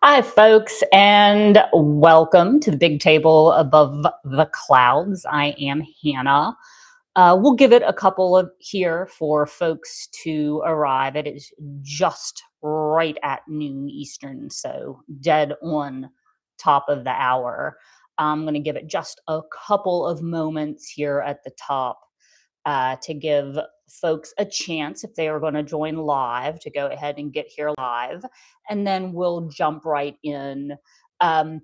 Hi, folks, and welcome to the big table above the clouds. I am Hannah. We'll give it a couple of here for folks to arrive. It is just right at noon Eastern, so dead on top of the hour. I'm going to give it just a couple of moments here at the top to give folks a chance, if they are going to join live, to go ahead and get here live. And then we'll jump right in. Um,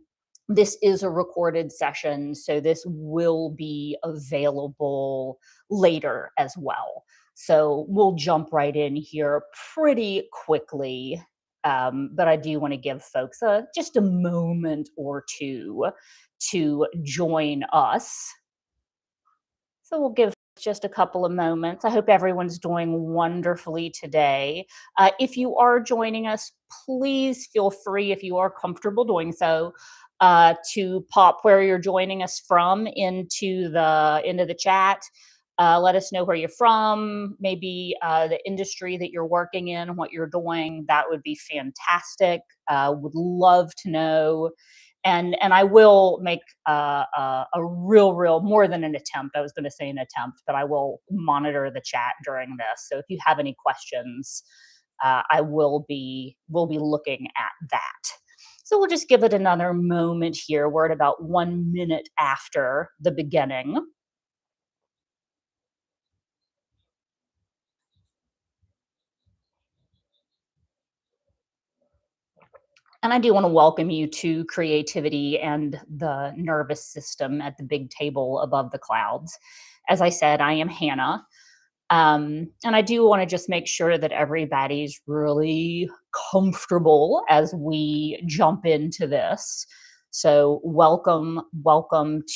this is a recorded session, so this will be available later as well. So we'll jump right in here pretty quickly. But I do want to give folks just a moment or two to join us. So we'll give just a couple of moments. I hope everyone's doing wonderfully today. If you are joining us, please feel free, if you are comfortable doing so, to pop where you're joining us from into the chat. Let us know where you're from, maybe the industry that you're working in, what you're doing. That would be fantastic. Would love to know, and I will make a real more than an attempt. I was going to say an attempt, but I will monitor the chat during this. So if you have any questions, I will be looking at that. So we'll just give it another moment here. We're at about 1 minute after the beginning. And I do want to welcome you to creativity and the nervous system at the big table above the clouds. As I said, I am Hannah. And I do want to just make sure that everybody's really comfortable as we jump into this. So welcome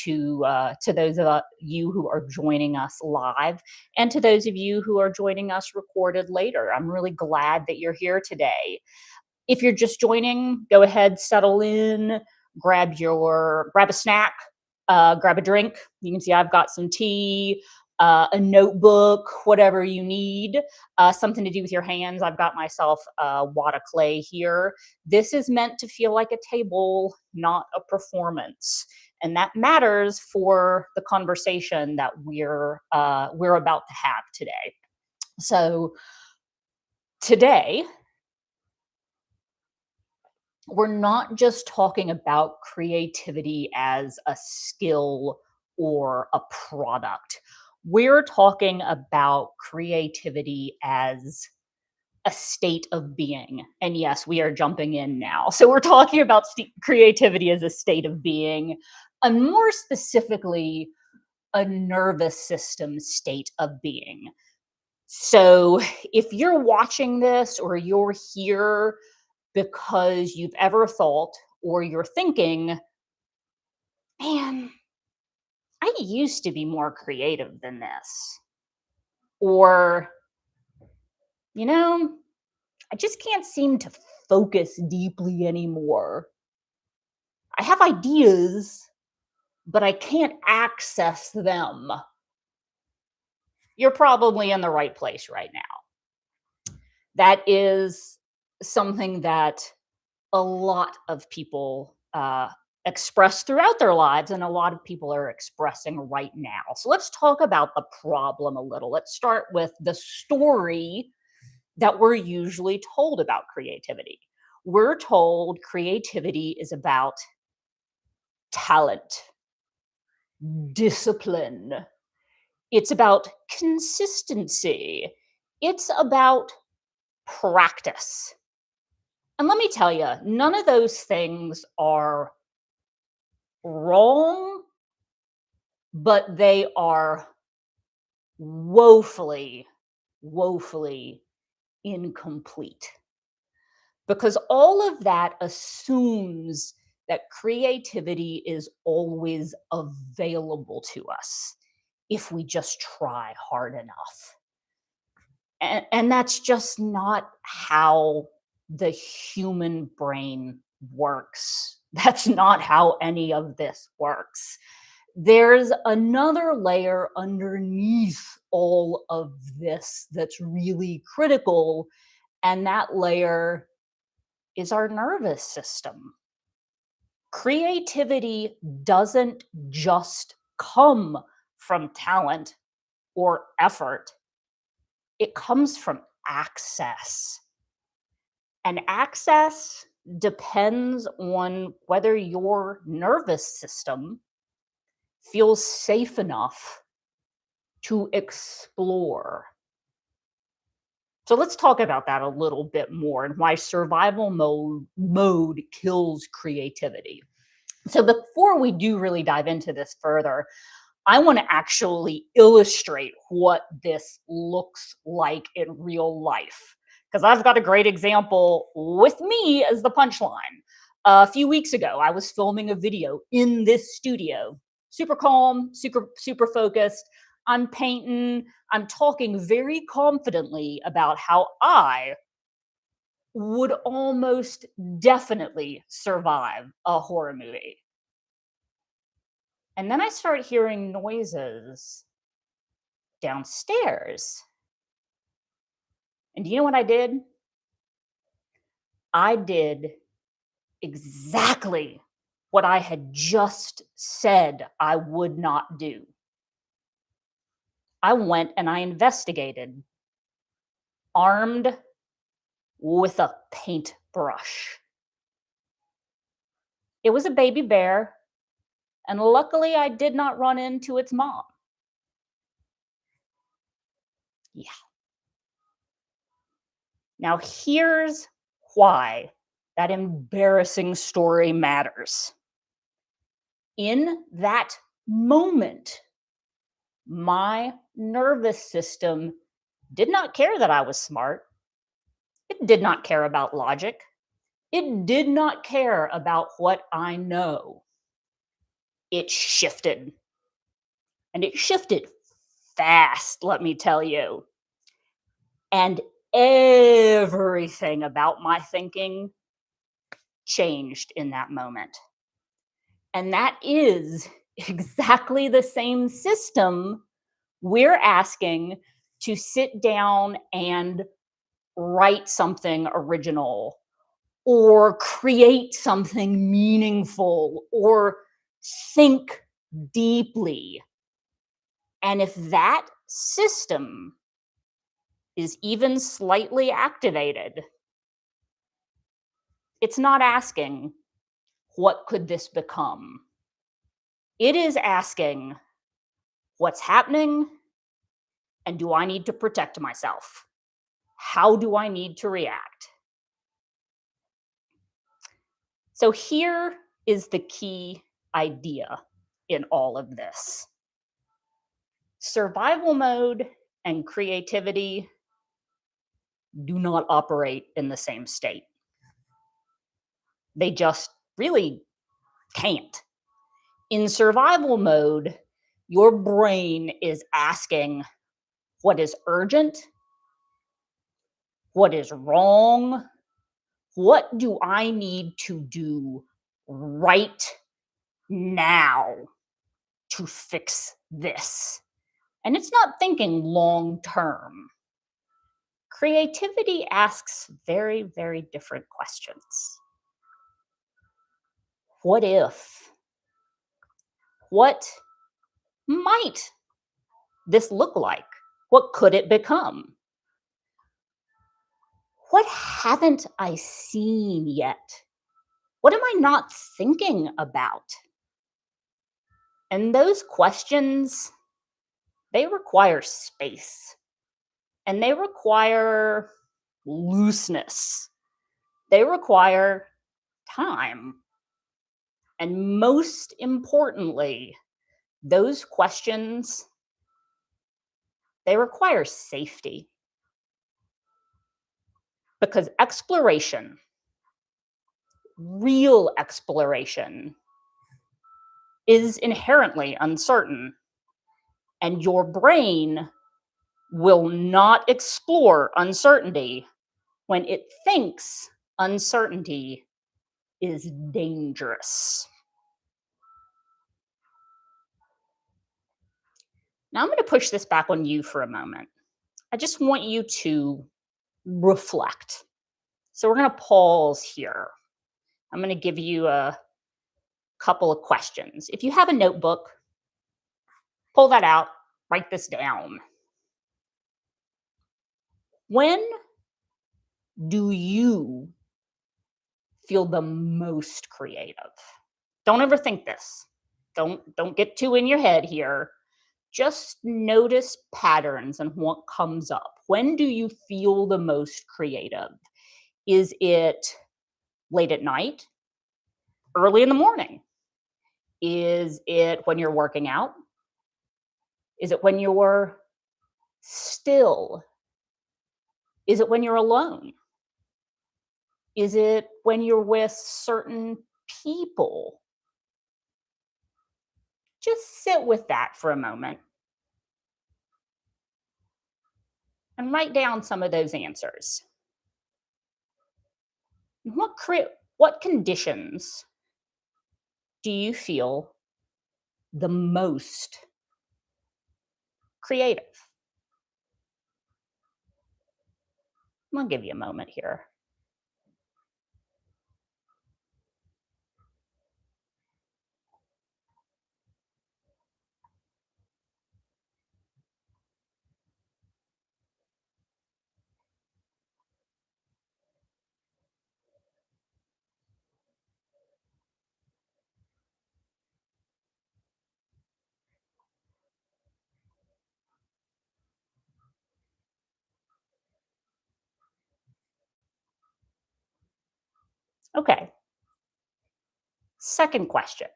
to those of you who are joining us live, and to those of you who are joining us recorded later. I'm really glad that you're here today. If you're just joining, go ahead, settle in, grab a snack, grab a drink. You can see I've got some tea, a notebook, whatever you need, something to do with your hands. I've got myself a wad of clay here. This is meant to feel like a table, not a performance, and that matters for the conversation that we're about to have today. So today we're not just talking about creativity as a skill or a product. We're talking about creativity as a state of being. And yes, we are jumping in now. So we're talking about creativity as a state of being, and more specifically, a nervous system state of being. So if you're watching this or you're here because you've ever thought, or you're thinking, man, I used to be more creative than this. Or, you know, I just can't seem to focus deeply anymore. I have ideas, but I can't access them. You're probably in the right place right now. That is something that a lot of people express throughout their lives, and a lot of people are expressing right now. So let's talk about the problem a little. Let's start with the story that we're usually told about creativity. We're told creativity is about talent, discipline, it's about consistency, it's about practice. And let me tell you, none of those things are wrong, but they are woefully, woefully incomplete. Because all of that assumes that creativity is always available to us if we just try hard enough. And that's just not how the human brain works. That's not how any of this works. There's another layer underneath all of this that's really critical, and that layer is our nervous system. Creativity doesn't just come from talent or effort, it comes from access. And access depends on whether your nervous system feels safe enough to explore. So let's talk about that a little bit more and why survival mode kills creativity. So before we do really dive into this further, I want to actually illustrate what this looks like in real life because I've got a great example with me as the punchline. A few weeks ago, I was filming a video in this studio, super calm, super focused. I'm painting, I'm talking very confidently about how I would almost definitely survive a horror movie. And then I start hearing noises downstairs. And do you know what I did? I did exactly what I had just said I would not do. I went and I investigated, armed with a paintbrush. It was a baby bear, and luckily I did not run into its mom. Yeah. Now, here's why that embarrassing story matters. In that moment, my nervous system did not care that I was smart. It did not care about logic. It did not care about what I know. It shifted. And it shifted fast, let me tell you. And everything about my thinking changed in that moment. And that is exactly the same system we're asking to sit down and write something original or create something meaningful or think deeply. And if that system is even slightly activated, it's not asking, what could this become? It is asking, what's happening? And do I need to protect myself? How do I need to react? So here is the key idea in all of this. Survival mode and creativity do not operate in the same state. They just really can't. In survival mode, your brain is asking what is urgent, what is wrong, what do I need to do right now to fix this? And it's not thinking long term. Creativity asks very, very different questions. What if? What might this look like? What could it become? What haven't I seen yet? What am I not thinking about? And those questions, they require space and they require looseness. They require time. And most importantly, those questions, they require safety. Because exploration, real exploration, is inherently uncertain. And your brain will not explore uncertainty when it thinks uncertainty is dangerous. Now I'm going to push this back on you for a moment. I just want you to reflect. So we're going to pause here. I'm going to give you a couple of questions. If you have a notebook, pull that out, write this down. When do you feel the most creative? Don't overthink this. Don't get too in your head here. Just notice patterns and what comes up. When do you feel the most creative? Is it late at night? Early in the morning? Is it when you're working out? Is it when you're still? Is it when you're alone? Is it when you're with certain people? Just sit with that for a moment and write down some of those answers. What conditions do you feel the most creative? I'm gonna give you a moment here. Okay. Second question.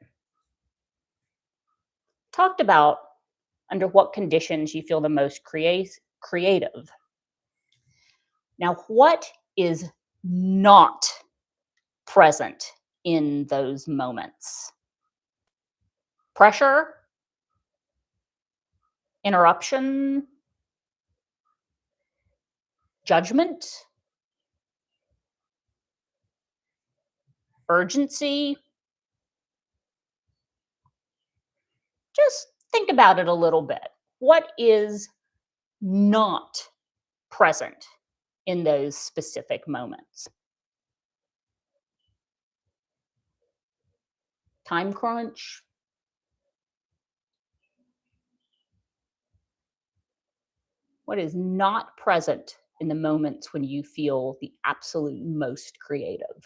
Talked about under what conditions you feel the most creative. Now, what is not present in those moments? Pressure, interruption, judgment, urgency. Just think about it a little bit. What is not present in those specific moments? Time crunch? What is not present in the moments when you feel the absolute most creative?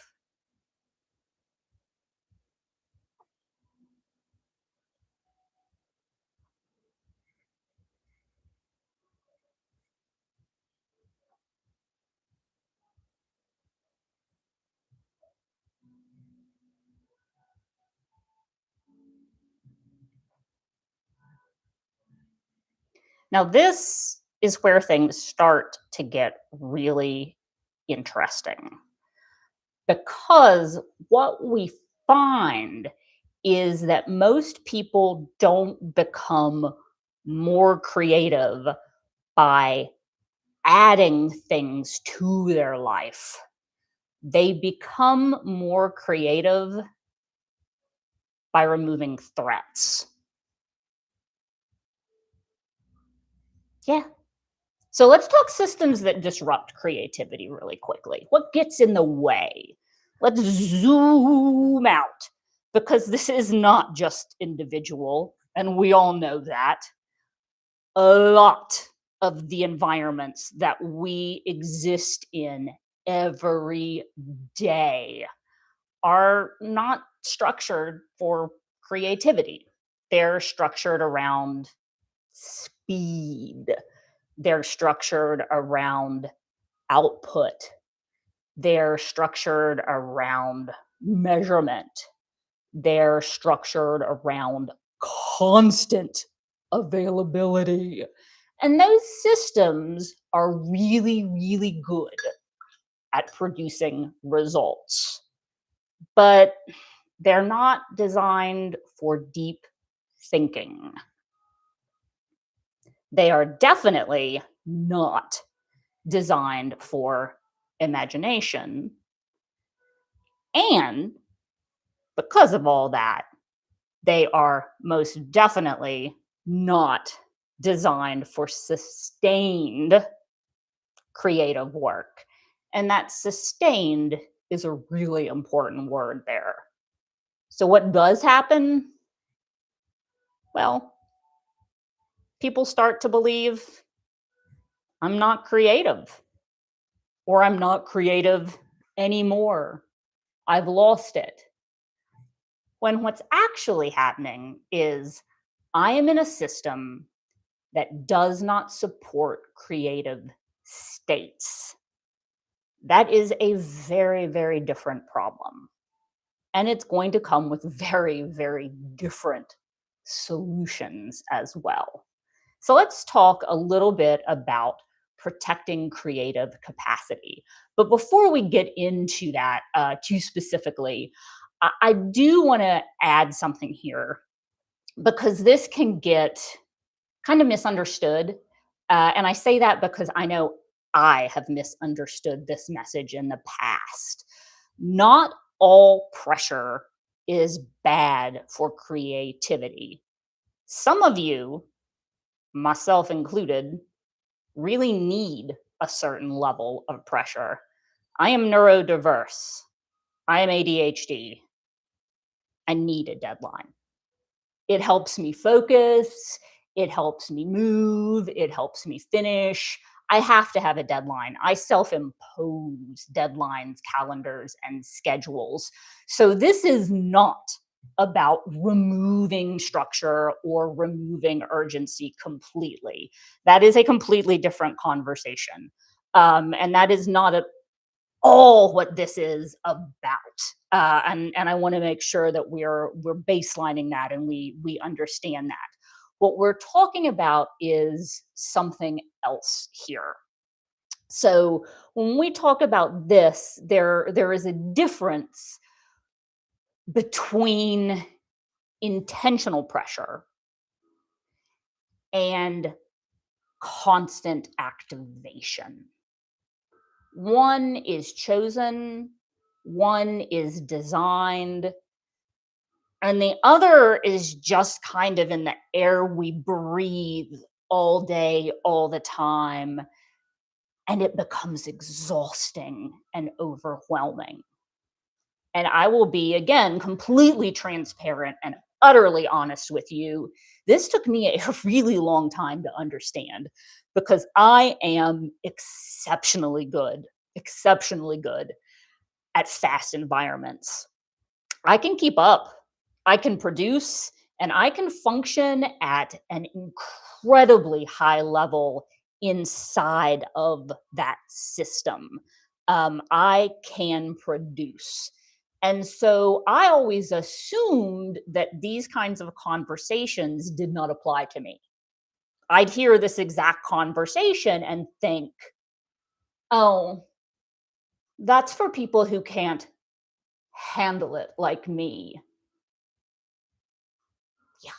Now, this is where things start to get really interesting because what we find is that most people don't become more creative by adding things to their life. They become more creative by removing threats. Yeah. So let's talk systems that disrupt creativity really quickly. What gets in the way? Let's zoom out because this is not just individual, and we all know that. A lot of the environments that we exist in every day are not structured for creativity. They're structured around speed. They're structured around output. They're structured around measurement. They're structured around constant availability. And those systems are really, really good at producing results, but they're not designed for deep thinking. They are definitely not designed for imagination. And because of all that, they are most definitely not designed for sustained creative work. And that sustained is a really important word there. So, what does happen? Well, people start to believe I'm not creative, or I'm not creative anymore. I've lost it. When what's actually happening is I am in a system that does not support creative states. That is a very, very different problem. And it's going to come with very, very different solutions as well. So let's talk a little bit about protecting creative capacity. But before we get into that too specifically, I do want to add something here because this can get kind of misunderstood. And I say that because I know I have misunderstood this message in the past. Not all pressure is bad for creativity. Some of you, myself included, really need a certain level of pressure. I am neurodiverse. I am ADHD. I need a deadline. It helps me focus, it helps me move, it helps me finish. I have to have a deadline. I self-impose deadlines, calendars, and schedules. So this is not about removing structure or removing urgency completely. That is a completely different conversation. And that is not at all what this is about. And I want to make sure that we're baselining that and we understand that. What we're talking about is something else here. So when we talk about this, there is a difference between intentional pressure and constant activation. One is chosen, one is designed, and the other is just kind of in the air we breathe all day, all the time, and it becomes exhausting and overwhelming. And I will be, again, completely transparent and utterly honest with you. This took me a really long time to understand because I am exceptionally good at fast environments. I can keep up, I can produce, and I can function at an incredibly high level inside of that system. I can produce. And so I always assumed that these kinds of conversations did not apply to me. I'd hear this exact conversation and think, oh, that's for people who can't handle it like me. Yeah.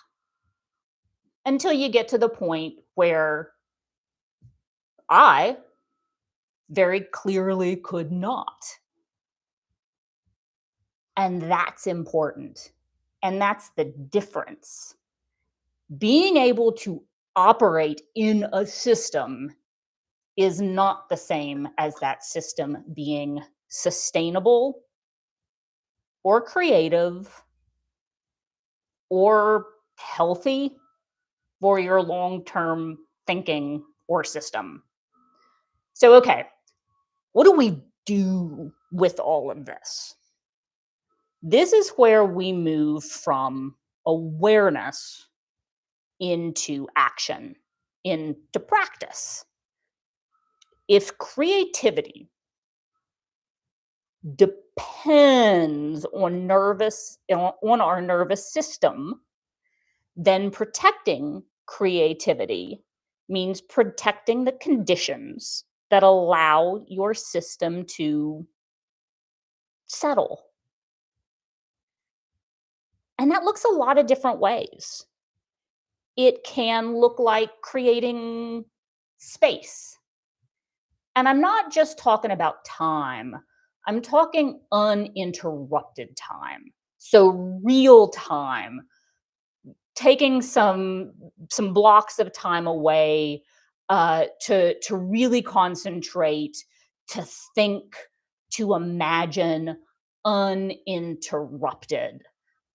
Until you get to the point where I very clearly could not. And that's important. And that's the difference. Being able to operate in a system is not the same as that system being sustainable or creative or healthy for your long term thinking or system. So, okay, what do we do with all of this? This is where we move from awareness into action, into practice. If creativity depends on our nervous system, then protecting creativity means protecting the conditions that allow your system to settle. And that looks a lot of different ways. It can look like creating space. And I'm not just talking about time, I'm talking uninterrupted time. So real time, taking some blocks of time away to really concentrate, to think, to imagine uninterrupted.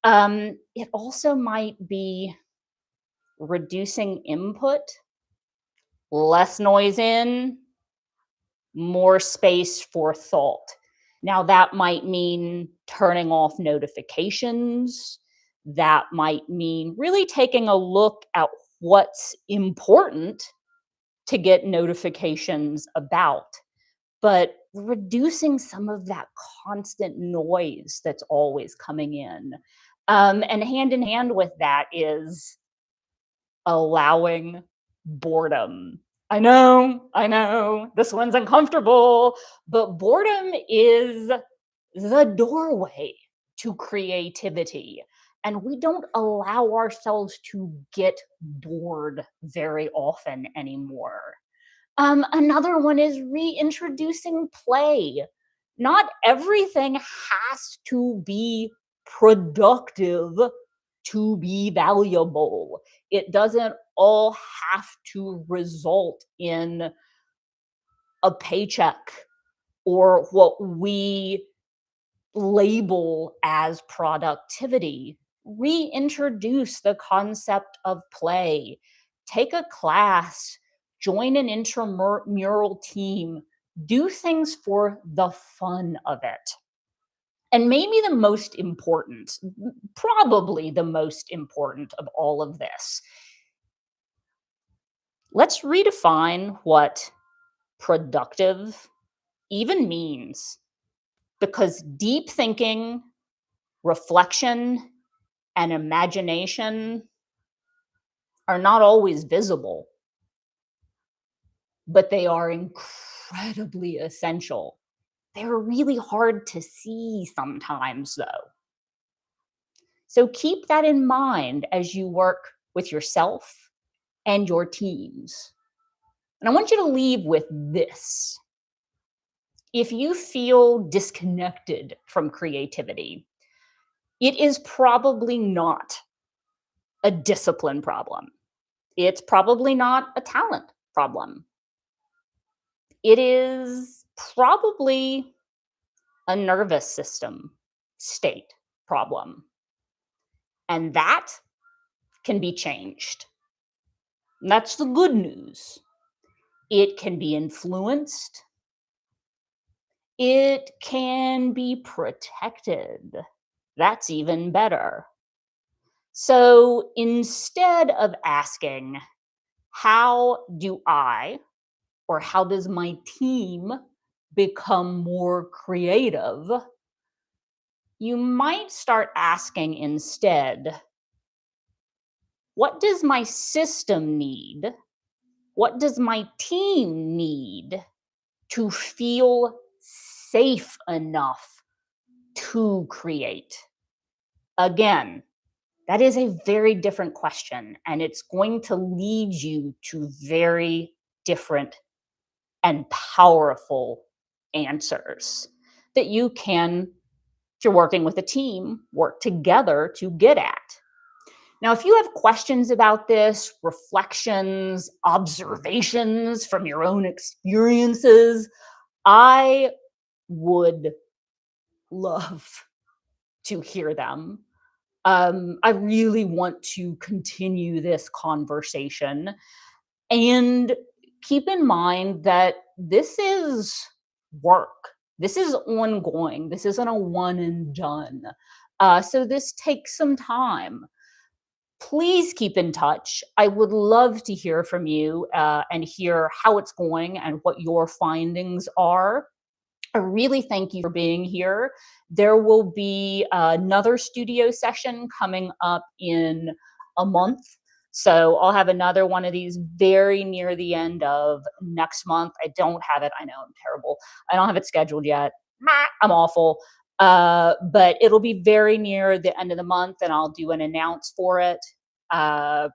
It also might be reducing input, less noise in, more space for thought. Now, that might mean turning off notifications. That might mean really taking a look at what's important to get notifications about, but reducing some of that constant noise that's always coming in. And hand in hand with that is allowing boredom. I know, this one's uncomfortable, but boredom is the doorway to creativity. And we don't allow ourselves to get bored very often anymore. Another one is reintroducing play. Not everything has to be productive to be valuable. It doesn't all have to result in a paycheck or what we label as productivity. Reintroduce the concept of play. Take a class, join an intramural team, do things for the fun of it. And maybe the most important, probably the most important of all of this, let's redefine what productive even means. Because deep thinking, reflection, and imagination are not always visible, but they are incredibly essential. They're really hard to see sometimes, though. So keep that in mind as you work with yourself and your teams. And I want you to leave with this. If you feel disconnected from creativity, it is probably not a discipline problem. It's probably not a talent problem. It is probably a nervous system state problem. And that can be changed. And that's the good news. It can be influenced. It can be protected. That's even better. So instead of asking, how do I or how does my team become more creative, you might start asking instead, what does my system need? What does my team need to feel safe enough to create? Again, that is a very different question, and it's going to lead you to very different and powerful answers that you can, if you're working with a team, work together to get at. Now, if you have questions about this, reflections, observations from your own experiences, I would love to hear them. I really want to continue this conversation. And keep in mind that this is work. This is ongoing. This isn't a one and done. So this takes some time. Please keep in touch. I would love to hear from you and hear how it's going and what your findings are. I really thank you for being here. There will be another studio session coming up in a month. So I'll have another one of these very near the end of next month. I don't have it. I know I'm terrible. I don't have it scheduled yet. I'm awful. But it'll be very near the end of the month, and I'll do an announce for it. Uh,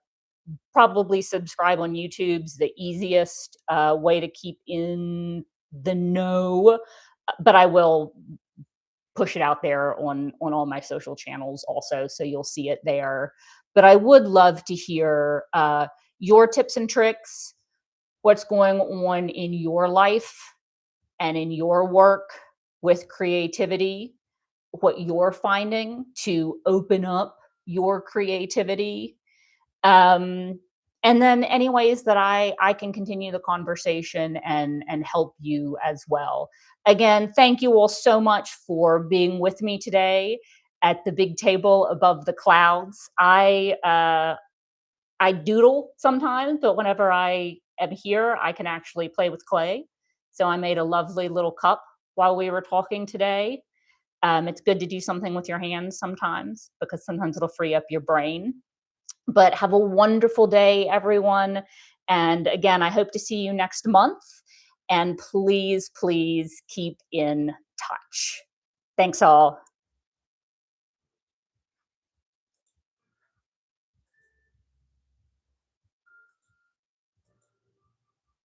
Probably subscribe on YouTube's the easiest way to keep in the know, but I will push it out there on all my social channels also, so you'll see it there. But I would love to hear your tips and tricks, what's going on in your life, and in your work with creativity, what you're finding to open up your creativity. Um, and then any ways that I can continue the conversation and help you as well. Again, thank you all so much for being with me today at the big table above the clouds. I doodle sometimes, but whenever I am here, I can actually play with clay. So I made a lovely little cup while we were talking today. It's good to do something with your hands sometimes because sometimes it'll free up your brain. But have a wonderful day, everyone. And again, I hope to see you next month. And please, please keep in touch. Thanks all.